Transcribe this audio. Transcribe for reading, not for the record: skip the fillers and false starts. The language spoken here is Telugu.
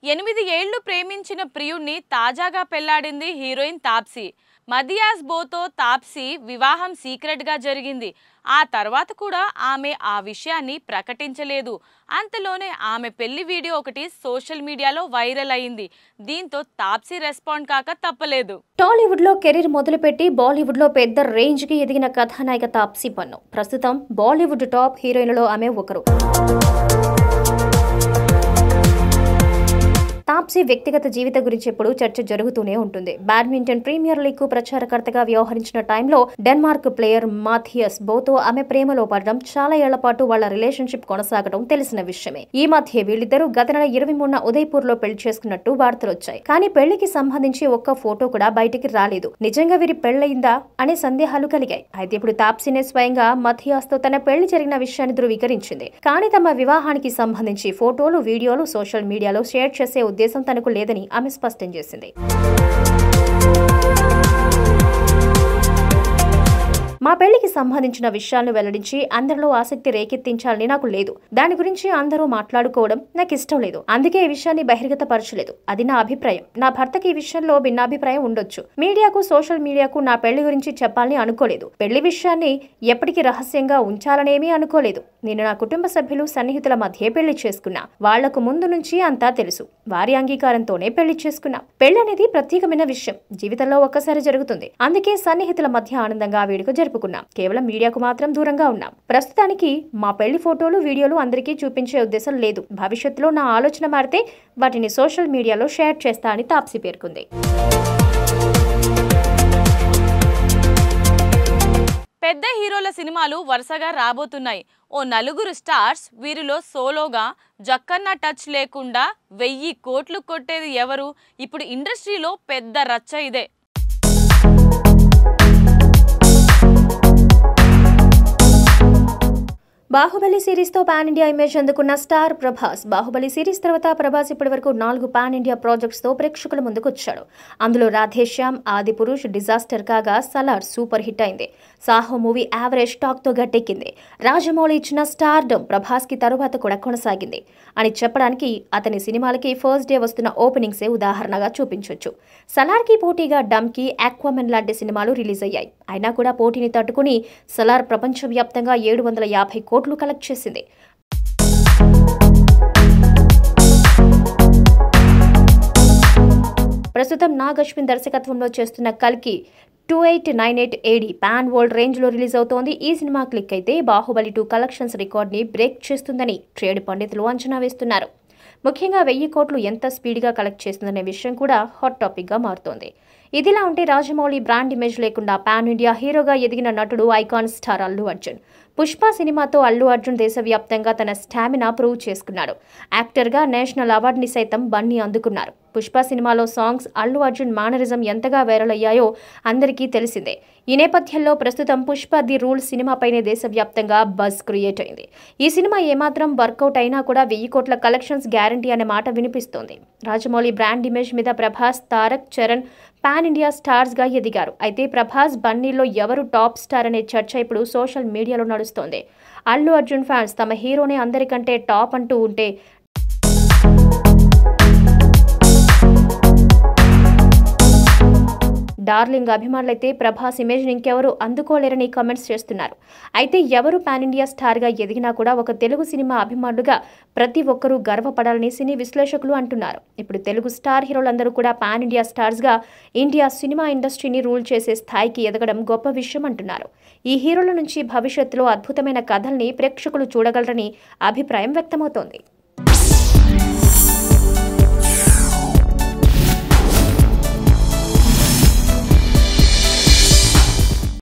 8 ఏళ్లు ప్రేమించిన ప్రియుణ్ణి తాజాగా పెళ్లాడింది హీరోయిన్ తాప్సీ. మదియాస్ బోతో తాప్సీ వివాహం సీక్రెట్ గా జరిగింది. ఆ తర్వాత కూడా ఆమె ఆ విషయాన్ని ప్రకటించలేదు. అంతలోనే ఆమె పెళ్లి వీడియో ఒకటి సోషల్ మీడియాలో వైరల్ అయింది. దీంతో తాప్సీ రెస్పాండ్ కాక తప్పలేదు. టాలీవుడ్ లో కెరీర్ మొదలుపెట్టి బాలీవుడ్ లో పెద్ద రేంజ్ కి ఎదిగిన కథానాయిక తాప్సీ పన్ను ప్రస్తుతం బాలీవుడ్ టాప్ హీరోయిన్లలో ఆమె ఒకరు. తాప్సీ వ్యక్తిగత జీవితం గురించి ఎప్పుడు చర్చ జరుగుతూనే ఉంటుంది. బ్యాడ్మింటన్ ప్రీమియర్ లీగ్ కు ప్రచారకర్తగా వ్యవహరించిన టైంలో డెన్మార్క్ ప్లేయర్ మాథియస్ బోతో ఆమె ప్రేమలో పడడం, చాలా ఏళ్ల పాటు వాళ్ల రిలేషన్షిప్ కొనసాగడం తెలిసిన విషయమే. ఈ మధ్య వీళ్ళిద్దరూ గత నెల 23న ఉదయపూర్ లో పెళ్లి చేసుకున్నట్టు వార్తలు వచ్చాయి. కానీ పెళ్లికి సంబంధించి ఒక్క ఫోటో కూడా బయటికి రాలేదు. నిజంగా వీరి పెళ్లయిందా అనే సందేహాలు కలిగాయి. అయితే ఇప్పుడు తాప్సీనే స్వయంగా మథియాస్ తో తన పెళ్లి జరిగిన విషయాన్ని ధృవీకరించింది. కానీ తమ వివాహానికి సంబంధించి ఫోటోలు, వీడియోలు సోషల్ మీడియాలో షేర్ చేసే ఉద్దేశం తనకు లేదని ఆమె స్పష్టం చేసింది. మా పెళ్లికి సంబంధించిన విషయాలను వెల్లడించి అందరిలో ఆసక్తి రేకెత్తించాలని నాకు లేదు. దాని గురించి అందరూ మాట్లాడుకోవడం నాకు ఇష్టం లేదు. అందుకే ఈ విషయాన్ని బహిర్గతపరచలేదు. అది నా అభిప్రాయం. నా భర్తకి ఈ విషయంలో భిన్నాభిప్రాయం ఉండొచ్చు. మీడియాకు, సోషల్ మీడియాకు నా పెళ్లి గురించి చెప్పాలని అనుకోలేదు. పెళ్లి విషయాన్ని ఎప్పటికీ రహస్యంగా ఉంచాలనేమీ అనుకోలేదు. నేను నా కుటుంబ సభ్యులు, సన్నిహితుల మధ్య పెళ్లి చేసుకున్నా. వాళ్లకు ముందు నుంచి అంతా తెలుసు. వారి అంగీకారంతోనే పెళ్లి చేసుకున్నా. పెళ్లి అనేది ప్రత్యేకమైన విషయం. జీవితంలో ఒక్కసారి జరుగుతుంది. అందుకే సన్నిహితుల మధ్య ఆనందంగా వేడుక జరుపుకున్నాం. కేవలం మీడియాకు మాత్రం దూరంగా ఉన్నాం. ప్రస్తుతానికి మా పెళ్లి ఫోటోలు, వీడియోలు అందరికీ చూపించే ఉద్దేశం లేదు. భవిష్యత్తులో నా ఆలోచన మారితే వాటిని సోషల్ మీడియాలో షేర్ చేస్తా అని తాప్సీ పేర్కొంది. పెద్ద హీరోల సినిమాలు వరుసగా రాబోతున్నాయి. ఓ నలుగురు స్టార్స్, వీరిలో సోలోగా జక్కన్న టచ్ లేకుండా 1000 కోట్లు కొట్టేది ఎవరు? ఇప్పుడు ఇండస్ట్రీలో పెద్ద రచ్చ ఇదే. బాహుబలి సిరీస్ తో పాన్ ఇండియా ఇమేజ్ అందుకున్న స్టార్ ప్రభాస్. బాహుబలి సిరీస్ తర్వాత ప్రభాస్ ఇప్పటివరకు 4 పాన్ ఇండియా ప్రాజెక్ట్స్ తో ప్రేక్షకుల ముందుకు వచ్చాడు. అందులో రాధేశ్యామ్, ఆదిపురుష్, డిజాస్టర్ కాగా సలార్ సూపర్ హిట్ అయింది. సాహో మూవీ యావరేజ్ టాక్ తో గట్టెక్కింది. రాజమౌళి ఇచ్చిన స్టార్డమ్ ప్రభాస్ కి తరువాత కూడా కొనసాగింది అని చెప్పడానికి అతని సినిమాలకి ఫస్ట్ డే వస్తున్న ఓపెనింగ్సే ఉదాహరణగా చూపించొచ్చు. సలార్ కి పోటీగా డమ్కి, ఆక్వామెన్ లాంటి సినిమాలు రిలీజ్ అయ్యాయి. అయినా కూడా పోటీని తట్టుకుని సలార్ ప్రపంచవ్యాప్తంగా 750 కోట్లు కలెక్ట్ చేసింది. ప్రస్తుతం నాగ్ అశ్విన్ దర్శకత్వంలో చేస్తున్న కల్కి 2898 AD పాన్ వరల్డ్ రేంజ్ లో రిలీజ్ అవుతోంది. ఈ సినిమా క్లిక్ అయితే బాహుబలి 2 కలెక్షన్స్ రికార్డ్ ని బ్రేక్ చేస్తుందని ట్రేడ్ పండితులు అంచనా వేస్తున్నారు. ముఖ్యంగా 1000 కోట్లు ఎంత స్పీడ్గా కలెక్ట్ చేస్తుందనే విషయం కూడా హాట్ టాపిక్ గా మారుతోంది. ఇదిలా ఉంటే రాజమౌళి బ్రాండ్ ఇమేజ్ లేకుండా పాన్ ఇండియా హీరోగా ఎదిగిన నటుడు, ఐకాన్ స్టార్ అల్లు అర్జున్. పుష్ప సినిమాతో అల్లు అర్జున్ దేశవ్యాప్తంగా తన స్టామినా ప్రూవ్ చేసుకున్నాడు. యాక్టర్గా నేషనల్ అవార్డుని సైతం బన్నీ అందుకున్నారు. పుష్ప సినిమాలో సాంగ్స్, అల్లు అర్జున్ మేనరిజం ఎంతగా వైరల్ అయ్యాయో అందరికీ తెలిసిందే. ఈ నేపథ్యంలో ప్రస్తుతం పుష్ప ది రూల్ సినిమాపైనే దేశవ్యాప్తంగా బజ్ క్రియేట్ అయింది. ఈ సినిమా ఏమాత్రం వర్కౌట్ అయినా కూడా 1000 కోట్ల కలెక్షన్స్ గ్యారంటీ అనే మాట వినిపిస్తోంది. రాజమౌళి బ్రాండ్ ఇమేజ్ మీద Prabhas, Tarak, Charan pan India stars గా ఎదిగారు. అయితే ప్రభాస్, బన్నీలో ఎవరు టాప్ స్టార్ అనే చర్చ ఇప్పుడు సోషల్ మీడియాలో నడుస్తోంది. అల్లు అర్జున్ ఫ్యాన్స్ తమ హీరోనే అందరికంటే టాప్ అంటూ ఉంటే, డార్లింగ్ అభిమానులైతే ప్రభాస్ ఇమేజ్ ఇంకెవరు అందుకోలేరని కామెంట్స్ చేస్తున్నారు. అయితే ఎవరు పాన్ ఇండియా స్టార్ గా ఎదిగినా కూడా ఒక తెలుగు సినిమా అభిమానులుగా ప్రతి ఒక్కరూ గర్వపడాలని సినీ విశ్లేషకులు అంటున్నారు. ఇప్పుడు తెలుగు స్టార్ హీరోలందరూ కూడా పాన్ ఇండియా స్టార్స్ గా ఇండియా సినిమా ఇండస్ట్రీని రూల్ చేసే స్థాయికి ఎదగడం గొప్ప విషయం అంటున్నారు. ఈ హీరోల నుంచి భవిష్యత్తులో అద్భుతమైన కథల్ని ప్రేక్షకులు చూడగలరని అభిప్రాయం వ్యక్తమవుతోంది.